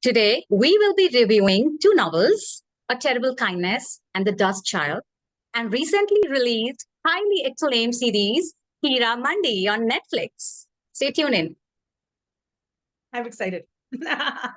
Today, we will be reviewing two novels, A Terrible Kindness and The Dust Child, and recently released highly acclaimed series, HeeraMandi on Netflix. Stay tuned in. I'm excited. Hi,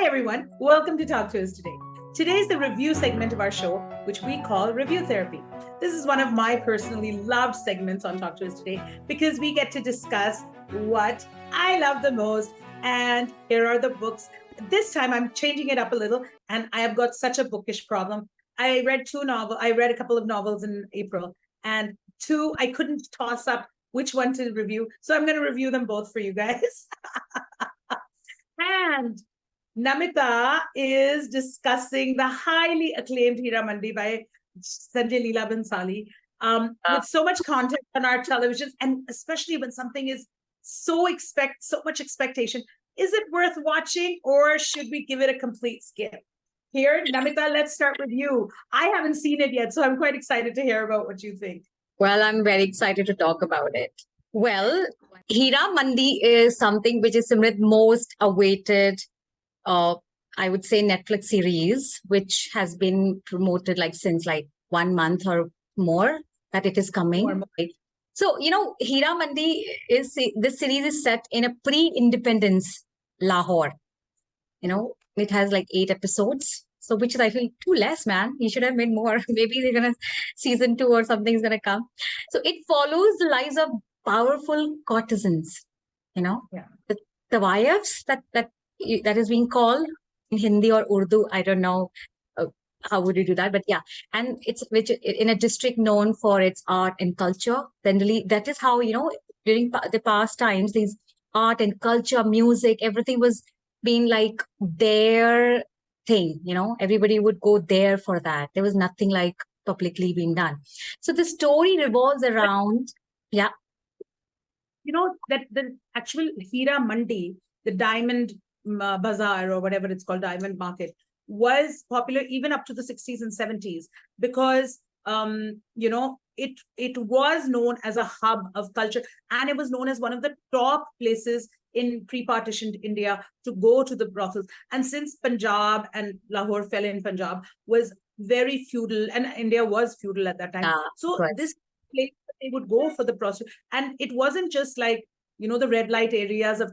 everyone. Welcome to Talk to Us Today. Today is the review segment of our show, which we call Review Therapy. This is one of my personally loved segments on Talk to Us Today because we get to discuss what I love the most. And here are the books. This time I'm changing it up a little, and I have got such a bookish problem. I read a couple of novels in April, and two, I couldn't toss up which one to review. So I'm going to review them both for you guys. And Namita is discussing the highly acclaimed HeeraMandi by Sanjay Leela Bhansali with so much content on our televisions, and especially when something is so much expectation. Is it worth watching, or should we give it a complete skip? Here, Namita, let's start with you. I haven't seen it yet, so I'm quite excited to hear about what you think. Well, I'm very excited to talk about it. Well, HeeraMandi is something which is Simrit most awaited, I would say, Netflix series, which has been promoted since 1 month or more that it is coming. Right? So, HeeraMandi this series is set in a pre-independence Lahore. It has 8 episodes. So, which is, I feel, too less, man. You should have made more. Maybe they're going to season 2 or something's going to come. So it follows the lives of powerful courtesans, the wives that is being called in Hindi or Urdu. I don't know how would you do that, but yeah. And it's which in a district known for its art and culture. Generally, that is how, during the past times, these art and culture, music, everything was being their thing. Everybody would go there for that. There was nothing publicly being done. So the story revolves around, yeah. That the actual HeeraMandi, the diamond bazaar or whatever it's called, diamond market, was popular even up to the 60s and 70s because, it was known as a hub of culture, and it was known as one of the top places in pre-partitioned India to go to the brothels. And since Punjab and Lahore fell in Punjab, was very feudal, and India was feudal at that time. So this place they would go for the prostitute, and it wasn't just the red light areas of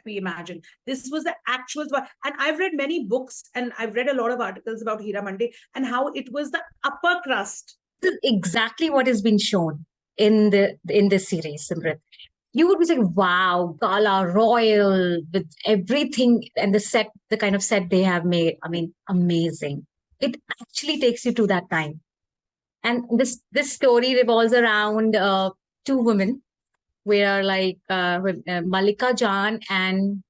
we imagine. This was the actual, and I've read many books and I've read a lot of articles about HeeraMandi and how it was the upper crust. This is exactly what has been shown in this series, Simrit. You would be saying, wow, gala, royal, with everything, and the kind of set they have made. I mean, amazing. It actually takes you to that time. And this story revolves around 2 women, where Malika Jan and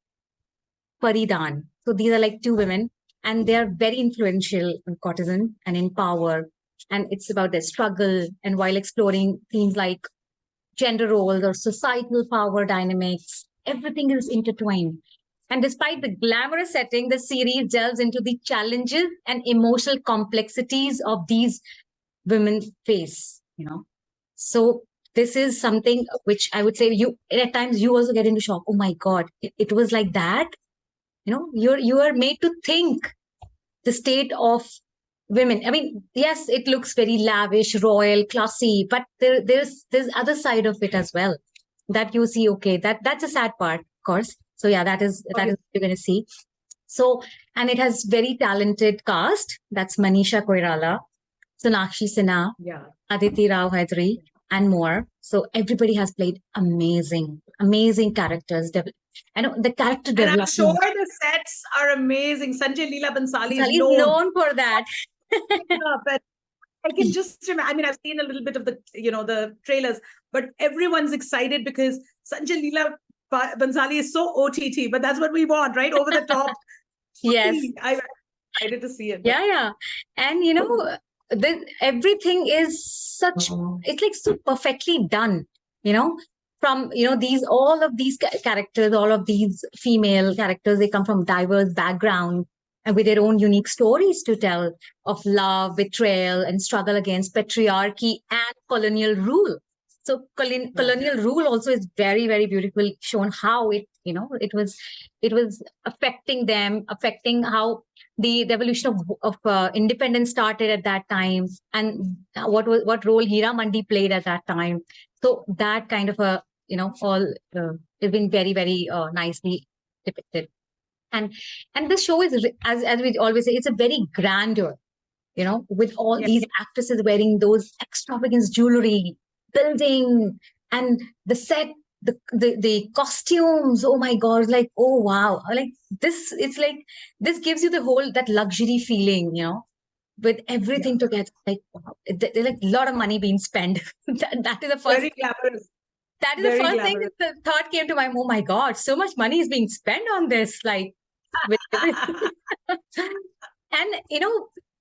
Faridan. So these are 2 women, and they are very influential in courtesan and in power. And it's about their struggle, and while exploring themes like gender roles or societal power dynamics, everything is intertwined. And despite the glamorous setting, the series delves into the challenges and emotional complexities of these women face, So this is something which I would say at times you also get into shock. Oh my God, it was like that. You are made to think the state of women. I mean, yes, it looks very lavish, royal, classy, but there's other side of it as well that you see. Okay, that's a sad part, of course. So yeah, that is what you're going to see. So, and it has very talented cast. That's Manisha Koirala, Sonakshi Sinha, Aditi Rao Hydari, and more. So everybody has played amazing characters. I know the character development. I'm sure the sets are amazing. Sanjay Leela Bhansali is known for that. But I can just remember. I mean, I've seen a little bit of the trailers, but everyone's excited because Sanjay Leela Bhansali is so OTT. But that's what we want, right? Over the top. Yes, I'm excited to see it. Yeah, and everything is it's so perfectly done. From all of these characters, all of these female characters, they come from diverse background and with their own unique stories to tell of love, betrayal, and struggle against patriarchy and colonial rule. So colonial rule also is very, very beautiful, shown how it was affecting them, affecting how the revolution of independence started at that time, and what role HeeraMandi played at that time. So that kind of a all has been very, very nicely depicted. And this show is, as we always say, it's a very grandeur, with all these actresses wearing those extravagant jewelry, building, and the set, the costumes. Oh my God! Like, oh wow! Like this, it's like this gives you the whole that luxury feeling, with everything together. Like, wow, there's like a lot of money being spent. That is the first. Very glamorous. That is the first thing. The thought came to my mind. Oh my God! So much money is being spent on this. Like, with and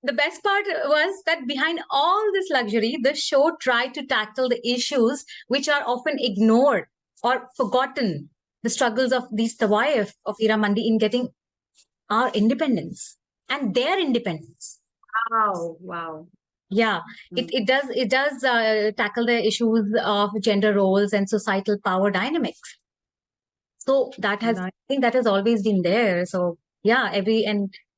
the best part was that behind all this luxury, the show tried to tackle the issues which are often ignored or forgotten. The struggles of these Tawaif of HeeraMandi in getting our independence and their independence. Wow. Yeah, it does tackle the issues of gender roles and societal power dynamics. So that has, I think that has always been there. So yeah,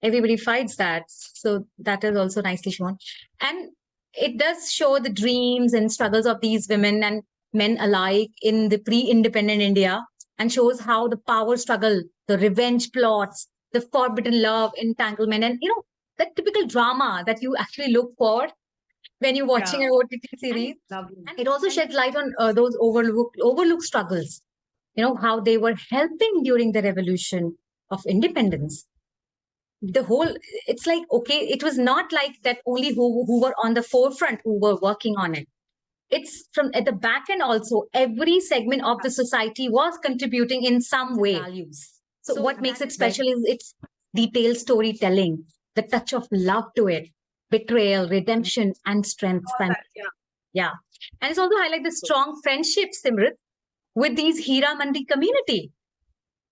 everybody fights that. So that is also nicely shown. And it does show the dreams and struggles of these women and men alike in the pre-independent India, and shows how the power struggle, the revenge plots, the forbidden love, entanglement, and the typical drama that you actually look for when you're watching an OTT series. And it also sheds light on those overlooked struggles, how they were helping during the revolution of independence. The whole, it's like, okay, it was not like that only who were on the forefront who were working on it. It's from at the back end also, every segment of the society was contributing in some way. Values. So what makes it special is its detailed storytelling, the touch of love to it, betrayal, redemption, and strength. Yeah. And it's also highlight the strong friendships, Simrit, with these HeeraMandi community,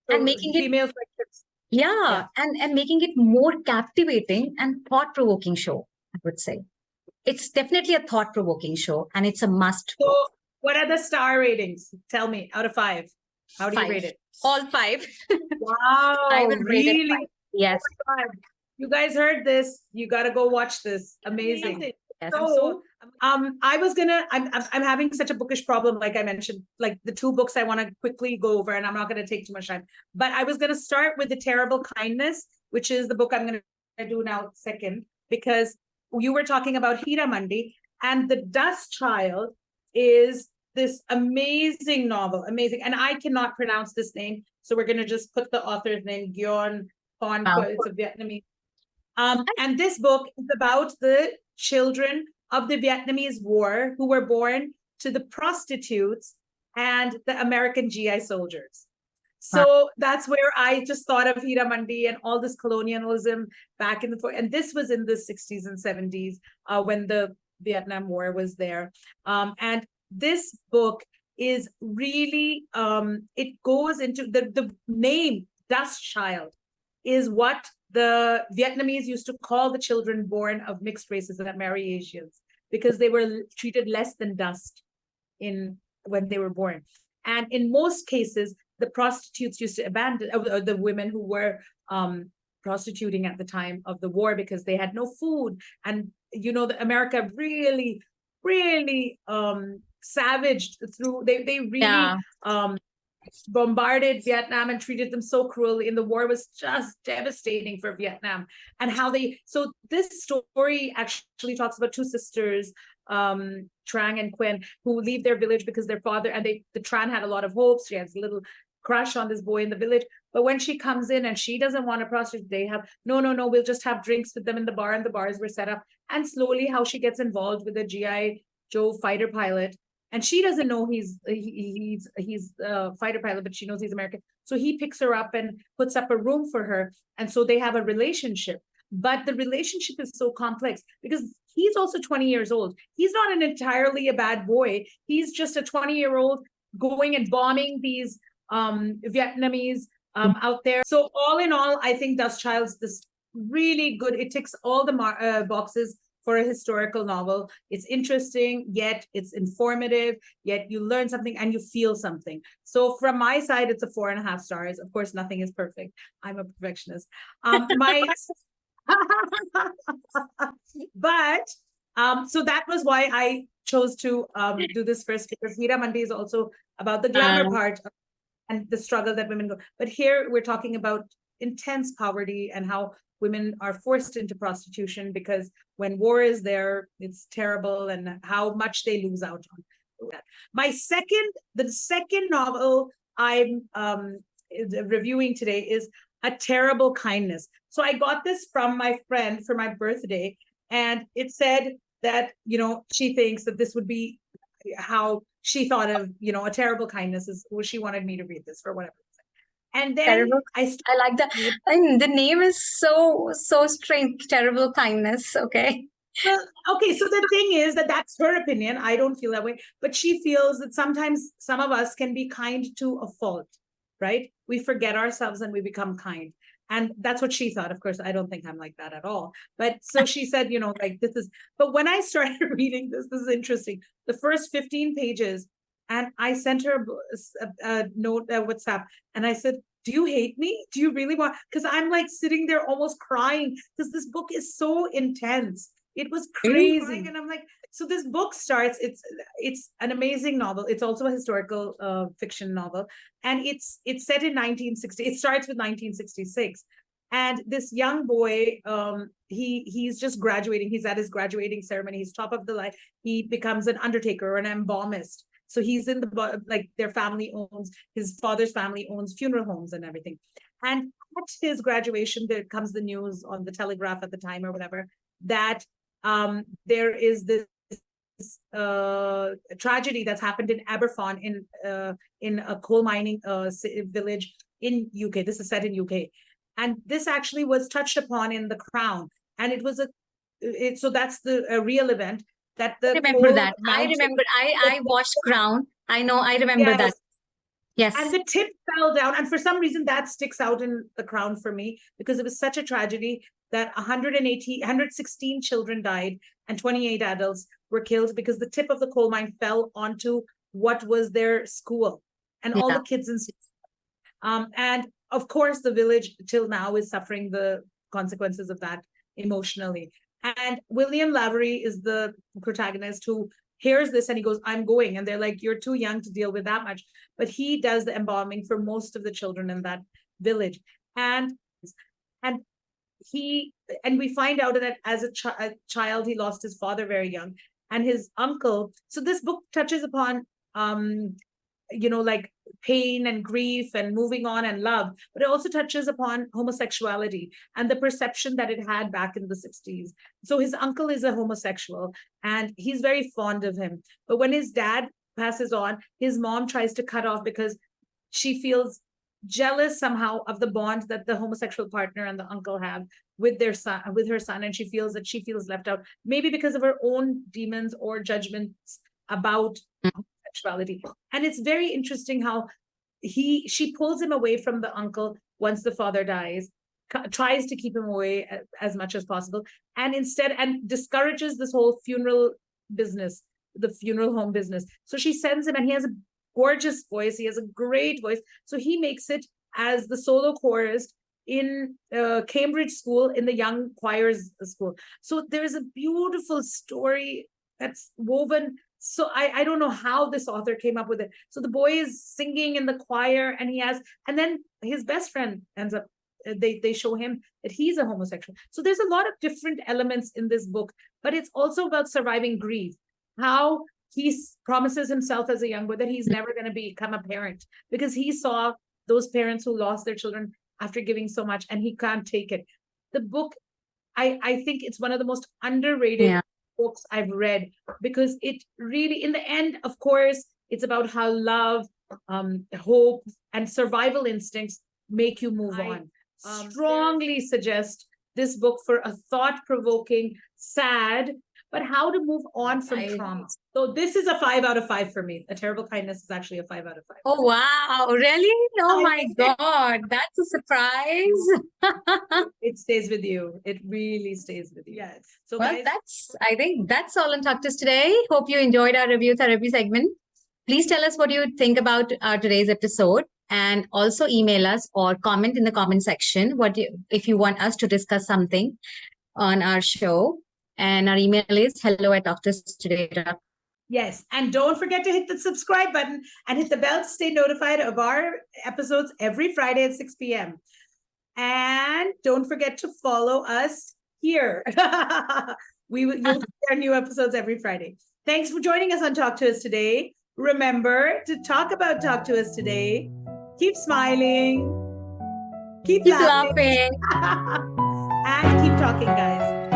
and making it female friendships. Yeah, and making it more captivating and thought-provoking show, I would say. It's definitely a thought-provoking show, and it's a must. So what are the star ratings? Tell me, out of 5. How do you rate it? All 5. Wow, I would rate it really? 5. Yes. Oh my God. You guys heard this. You got to go watch this. Amazing. Yes. So, I'm having such a bookish problem, like I mentioned, like the 2 books I want to quickly go over, and I'm not going to take too much time. But I was going to start with The Terrible Kindness, which is the book I'm going to do now second, because you were talking about HeeraMandi, and The Dust Child is this amazing novel, amazing. And I cannot pronounce this name, so we're going to just put the author's name, Gyeon Pon. It's a Vietnamese. And this book is about the children of the Vietnamese War who were born to the prostitutes and the American GI soldiers. So that's where I just thought of HeeraMandi and all this colonialism back in and this was in the 60s and 70s when the Vietnam War was there. And this book is really, it goes into the name Dust Child is what the Vietnamese used to call the children born of mixed races that marry Asians, because they were treated less than dust when they were born. And in most cases, the prostitutes used to abandon the women who were prostituting at the time of the war because they had no food. And America really, really savaged through. They really bombarded Vietnam and treated them so cruelly, and the war was just devastating for Vietnam. And so this story actually talks about 2 sisters, Trang and Quyen, who leave their village because their father, and the Tran had a lot of hopes. She has a little crush on this boy in the village, but when she comes in and she doesn't want to prostitute, they have no, we'll just have drinks with them in the bar, and the bars were set up. And slowly how she gets involved with the GI Joe fighter pilot. And she doesn't know he's a fighter pilot, but she knows he's American. So he picks her up and puts up a room for her. And so they have a relationship. But the relationship is so complex because he's also 20 years old. He's not entirely a bad boy. He's just a 20-year-old going and bombing these Vietnamese out there. So all in all, I think Dust Child's this really good. It ticks all the boxes for a historical novel. It's interesting, yet it's informative, yet you learn something and you feel something. So from my side, it's a 4.5 stars. Of course, nothing is perfect. I'm a perfectionist. My but so that was why I chose to do this first, because HeeraMandi is also about the glamour part and the struggle that women go. But here we're talking about intense poverty and how women are forced into prostitution because when war is there, it's terrible, and how much they lose out on. The second novel I'm reviewing today is A Terrible Kindness. So I got this from my friend for my birthday, and it said that, she thinks that this would be how she thought of, A Terrible Kindness is what she wanted me to read this for, whatever. And then Terrible. I like that. I mean, the name is so strange. Terrible Kindness. Okay. Well, okay, so the thing is that that's her opinion. I don't feel that way, but she feels that sometimes some of us can be kind to a fault, right? We forget ourselves and we become kind. And that's what she thought. Of course, I don't think I'm like that at all. But so she said, like this is, but when I started reading this is interesting. The first 15 pages, and I sent her a note, WhatsApp, and I said, do you hate me? Do you really want? Because I'm like sitting there almost crying because this book is so intense. It was crazy. And I'm like, so this book starts, it's an amazing novel. It's also a historical fiction novel. And it's set in 1960. It starts with 1966. And this young boy, he's just graduating. He's at his graduating ceremony. He's top of the line. He becomes an undertaker or an embalmist. So he's in their family his father's family owns funeral homes and everything. And at his graduation, there comes the news on the Telegraph at the time or whatever, that there is this tragedy that's happened in Aberfon in a coal mining village in UK. This is set in UK. And this actually was touched upon in The Crown. And it was so that's a real event. That the I remember that. I watched Crown. I remember that. Yes. And the tip fell down. And for some reason that sticks out in The Crown for me, because it was such a tragedy that 116 children died and 28 adults were killed because the tip of the coal mine fell onto what was their school and all the kids in school. And of course, the village till now is suffering the consequences of that emotionally. And William Lavery is the protagonist who hears this and he goes, I'm going. And they're like, you're too young to deal with that much. But he does the embalming for most of the children in that village. And we find out that as a child, he lost his father very young, and his uncle. So this book touches upon, like pain and grief and moving on and love, but it also touches upon homosexuality and the perception that it had back in the 60s. So his uncle is a homosexual and he's very fond of him. But when his dad passes on, his mom tries to cut off because she feels jealous somehow of the bond that the homosexual partner and the uncle have with her son, and she feels left out, maybe because of her own demons or judgments about sexuality. And it's very interesting how she pulls him away from the uncle once the father dies, tries to keep him away as much as possible, and discourages this whole funeral business, the funeral home business. So she sends him, and he has a gorgeous voice. He has a great voice. So he makes it as the solo chorist in Cambridge School, in the young choirs school. So there's a beautiful story that's woven. So I don't know how this author came up with it. So the boy is singing in the choir, and then his best friend ends up, they show him that he's a homosexual. So there's a lot of different elements in this book, but it's also about surviving grief, how he promises himself as a young boy that he's never going to become a parent because he saw those parents who lost their children after giving so much, and he can't take it. The book, I think it's one of the most underrated books I've read, because it really, in the end, of course, it's about how love, hope, and survival instincts make you move on. Strongly suggest this book for a thought-provoking, sad, but how to move on from trauma. So this is a 5 out of 5 for me. A Terrible Kindness is actually a 5 out of 5. Oh, wow. Really? Oh, my God. That's a surprise. It stays with you. It really stays with you. Yes. So Well, guys, I think that's all on Talk to Us today. Hope you enjoyed our review therapy segment. Please tell us what you think about today's episode, and also email us or comment in the comment section if you want us to discuss something on our show. And our email is hello@talktoustoday.com. yes. And don't forget to hit the subscribe button and hit the bell to stay notified of our episodes every Friday at 6 p.m. And don't forget to follow us here. You'll see our new episodes every Friday. Thanks for joining us on Talk to Us Today. Remember to talk about Talk to Us Today. Keep smiling. Keep laughing. And keep talking, guys.